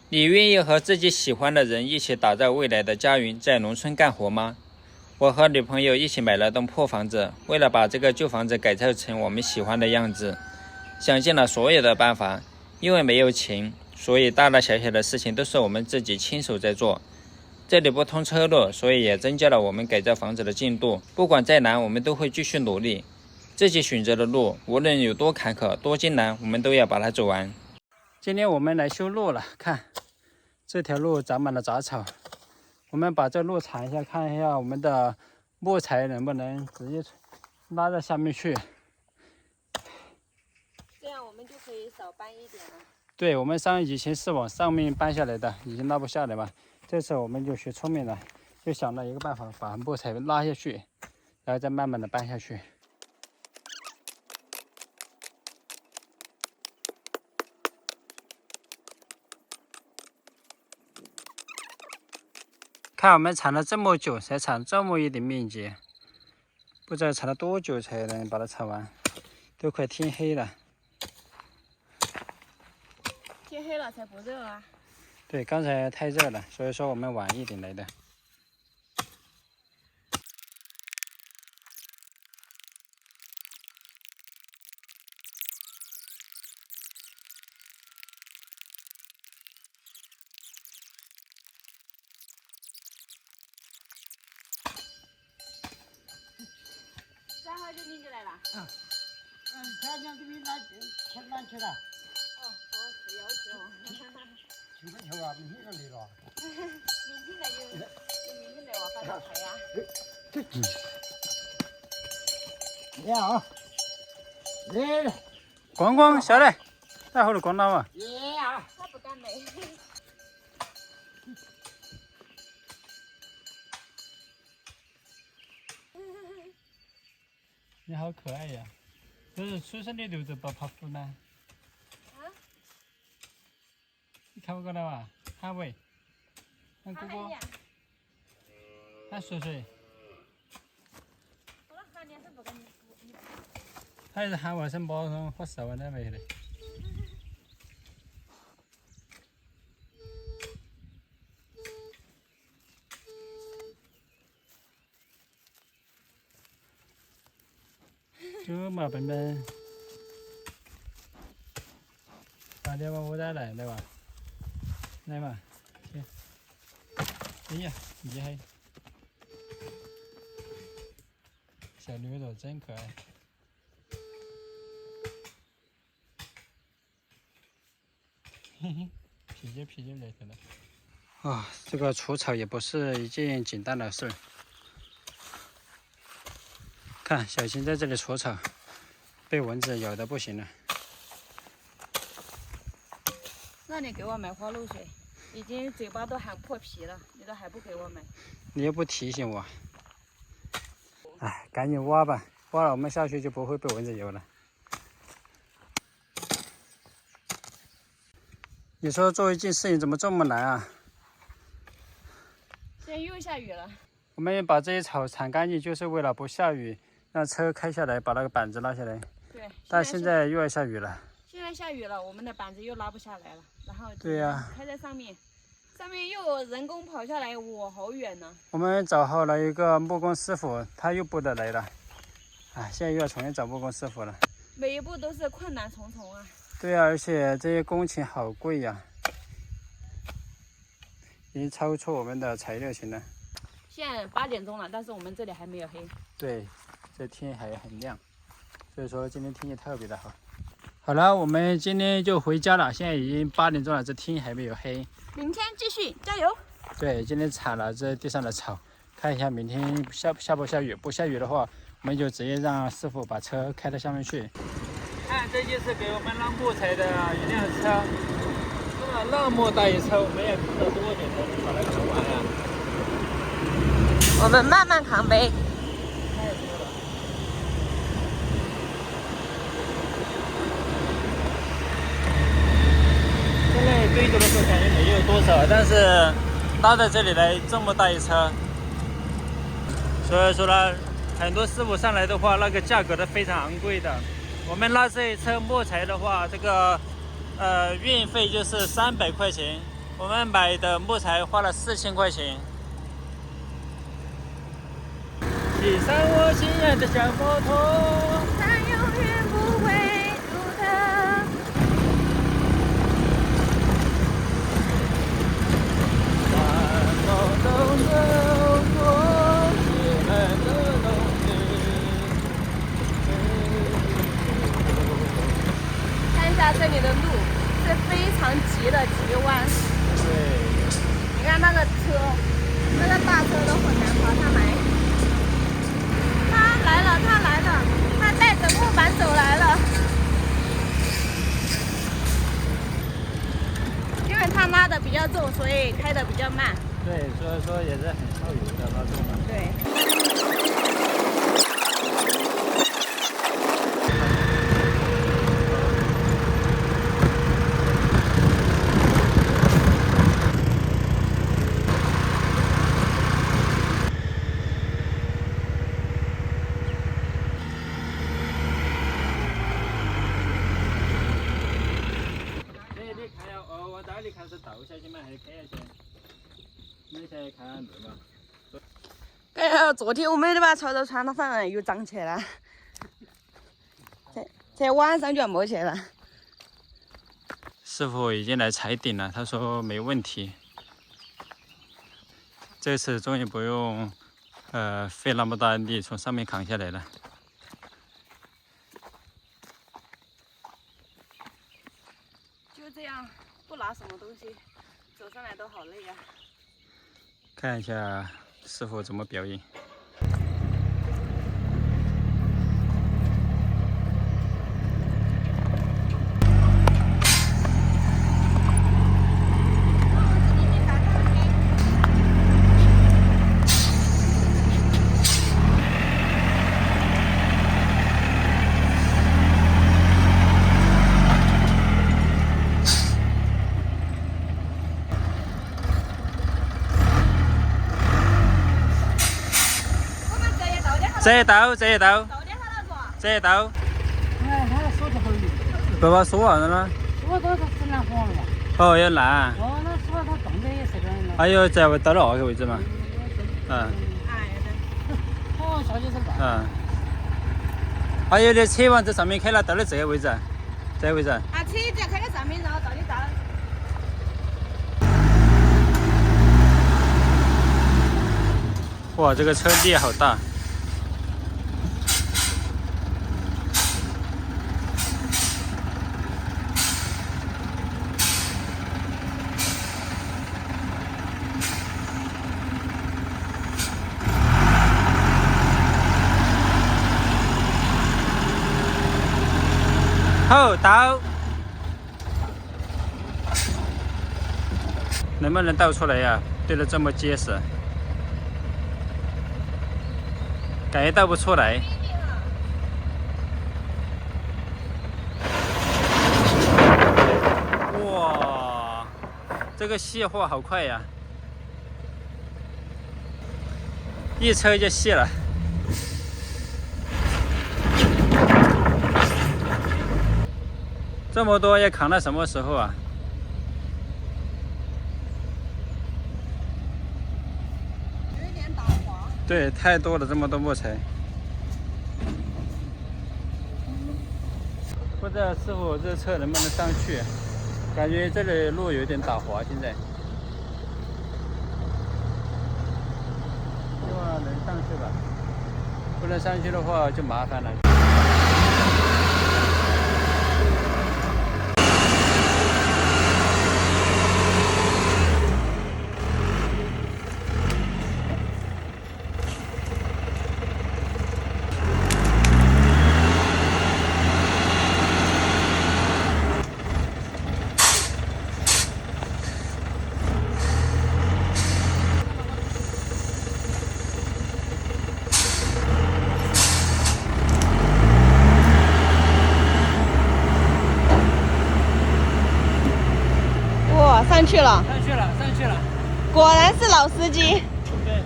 你愿意和自己喜欢的人一起打造未来的家园，在农村干活吗？我和女朋友一起买了栋破房子，为了把这个旧房子改造成我们喜欢的样子，想尽了所有的办法。因为没有钱，所以大大小小的事情都是我们自己亲手在做。这里不通车路，所以也增加了我们改造房子的进度。不管再难，我们都会继续努力。自己选择的路，无论有多坎坷、多艰难，我们都要把它走完。今天我们来修路了，看这条路长满了杂草，我们把这路铲一下，看一下我们的木材能不能直接拉到下面去，这样我们就可以少搬一点了。对，我们以前是往上面搬下来的，已经拉不下来嘛。这次我们就学聪明了，就想到一个办法，把木材拉下去，然后再慢慢的搬下去。看我们铲了这么久，才铲这么一点面积，不知道铲了多久才能把它铲完，都快天黑了。天黑了才不热啊。对，刚才太热了，所以说我们晚一点来的。然后就拎进来了。他讲这边烂去了。哦，好，是要求。去不球啊？明天就来了。明天来就明天来我发大财呀。来啊！来，咣咣下来，太好了，咣当嘛。来啊！他不敢来。你好可爱呀！都是出生的都不怕苦呢。啊？你看不过来吧？喊喂，喊哥哥，喊水水，我喊你是不跟你。他是喊外甥包上发烧呢没得。这嘛笨笨，把点把我带来吧，来嘛，去。哎呀，厉害！小牛肉真可爱。嘿嘿，皮筋来着了。啊，这个除草也不是一件简单的事儿。看，小新在这里除草，被蚊子咬得不行了。让你给我买花露水，已经嘴巴都喊破皮了，你都还不给我买。你又不提醒我。哎，赶紧挖吧，挖了我们下去就不会被蚊子咬了。你说做一件事情怎么这么难啊？现在又下雨了。我们把这些草铲干净，就是为了不下雨，让车开下来，把那个板子拉下来。对。但现在又要下雨了。现在下雨了，我们的板子又拉不下来了，然后对呀，开在上面，上面又有人工跑下来，我好远呢。我们找好了一个木工师傅，他又不得来了。哎，现在又要重新找木工师傅了。每一步都是困难重重啊。对呀，而且这些工钱好贵呀，已经超出我们的材料钱了。现在8点钟了，但是我们这里还没有黑。对，这天还很亮，所以说今天天气特别的好。好了，我们今天就回家了，现在已经8点钟了，这天还没有黑。明天继续加油。对，今天铲了这地上的草，看一下明天下不下雨。不下雨的话，我们就直接让师傅把车开到下面去。看，这就是给我们拉木材的一辆车，那么大一车，我们也扛了多久才能把它扛完呀？我们慢慢扛呗。太多了。现在堆着的时候感觉没有多少，但是拉在这里来这么大一车，所以说呢，很多师傅上来的话，那个价格都非常昂贵的。我们拉这一车木材的话，这个运费就是300块钱，我们买的木材花了4000块钱。骑上我心爱的小摩托，它永远不会堵的。慢动动走过雪漫的冬天。看一下这里的路是非常急的急弯，对，你看那个车，那个大车都很难滑上来。它来了，它来了，它带着木板走来了。因为它拉的比较重，所以开的比较慢。对，所以说也是很耗油的那种嘛。对。你看要往这里开始倒下去吗？还是开下去？你先看路嘛。感觉昨天我们都把潮州穿到上面又涨起来了，才晚上就要没起来了。师傅已经来踩顶了，他说没问题。这次终于不用费那么大力从上面扛下来了。就这样，不拿什么东西，走上来都好累呀。看一下师傅怎么表演。这一刀，这一刀，这一刀，哎，他说的好有。爸爸说完了呢。说到是只能黄了嘛。哦，要烂。哦，那说他动的也是个人了。还有在到那个位置嘛？嗯。哦，小就是烂。嗯。还有的车往这上面开了，到了这个位置，这个位置。啊，车只要开在上面，然后到你到。哇，这个车力好大。后倒，能不能倒出来呀？对得这么结实，感觉倒不出来。哇，这个卸货好快呀，一车就卸了。这么多要扛到什么时候啊？有一点打滑。对，太多了，这么多木材。不知道师傅这车能不能上去？感觉这里路有点打滑，现在。希望能上去吧，不能上去的话就麻烦了。哇，上去了，上去了，上去了。果然是老司机。对，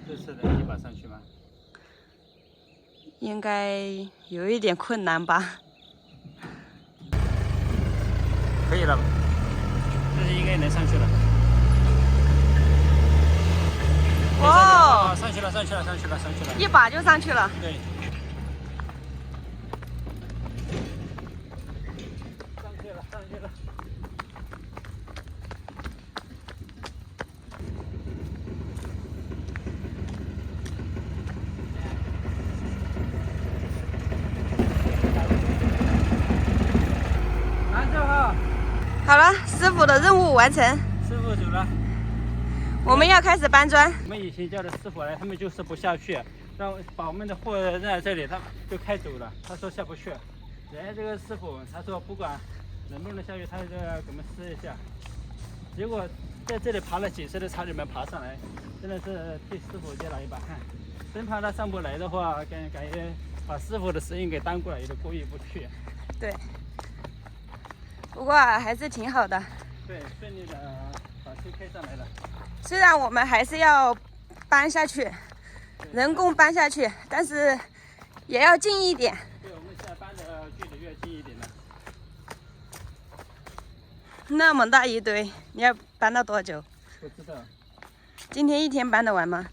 这次能一把上去吗？应该有一点困难吧。可以了，这是应该能上去了。哦，上去了，上去了，上去了，上去了。一把就上去了。对。上去了，上去了。拿着哈。好了，师傅的任务完成，师傅走了。我们要开始搬砖。我们以前叫的师傅来，他们就是不下去，让把我们的货扔在这里，他就开走了。他说下不去。人家这个师傅他说不管能不能下去，他就要给我们试一下。结果在这里爬了几次都差点没爬上来，真的是替师傅接了一把汗。真怕他上不来的话，感觉把师傅的生意给耽误了，也就过意不去。对，不过还是挺好的。对，顺利的把车开上来了。虽然我们还是要搬下去，人工搬下去，但是也要近一点。对，我们现在搬的距离越近一点了。那么大一堆，你要搬到多久？不知道。今天一天搬得完吗？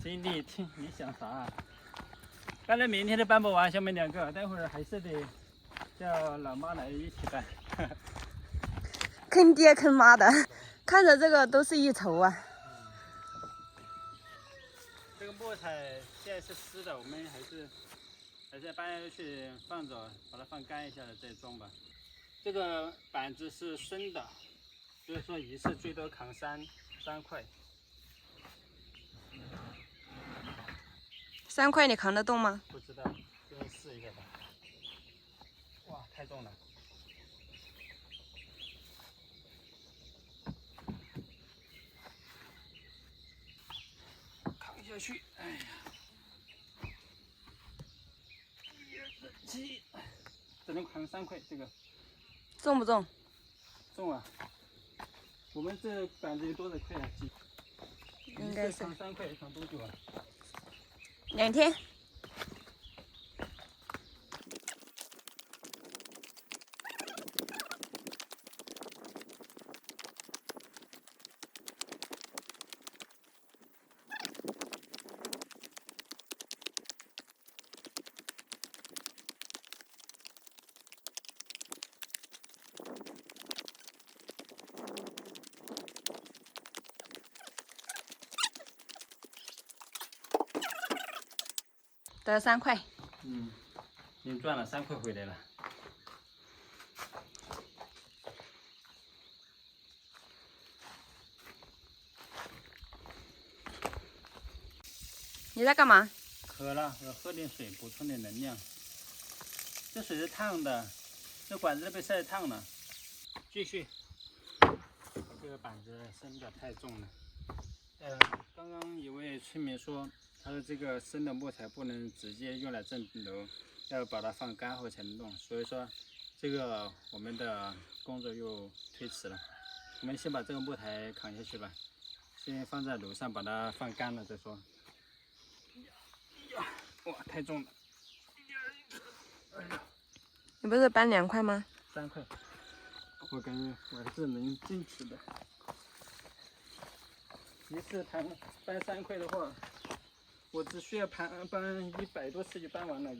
今天听你想啥啊？搬到明天都搬不完，小妹2个，待会儿还是得叫老妈来一起搬。坑爹坑妈的，看着这个都是一愁啊。这个木材现在是湿的，我们还是搬下去放着，把它放干一下了再装吧。这个板子是生的，所以说一次最多扛3块。3块你扛得动吗？不知道，就试一下吧。哇，太重了。扛下去，哎呀，1、2、7，只能扛3块，这个重不重？重啊！我们这板子有多少块啊？应该是扛3块，扛多久啊2天。得3块。嗯，已经赚了3块回来了。你在干嘛？渴了，我喝点水，补充点能量。这水是烫的，这管子都被晒烫了。继续。这个板子生的太重了。刚刚有位村民说，他说这个生的木材不能直接用来镇楼，要把它放干后才能弄。所以说，这个我们的工作又推迟了。我们先把这个木材扛下去吧，先放在楼上，把它放干了再说。哇，太重了！你不是搬2块吗？3块，我感觉我还是能坚持的。一次搬3块的话，我只需要搬100多次就搬完了。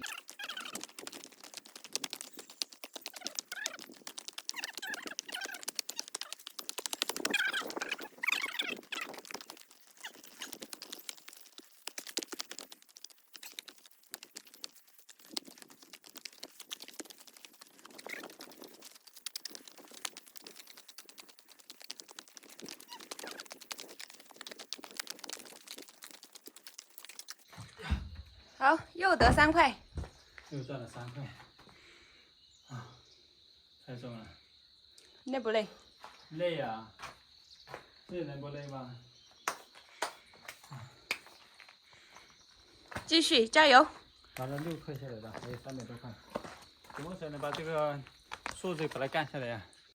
好，又得3块。又赚了3块。啊，太重了。累不累？累啊！这能不累吗？继续加油！拿了6块下来了，还有300多块。怎么才能把这个树枝把它干下来呀？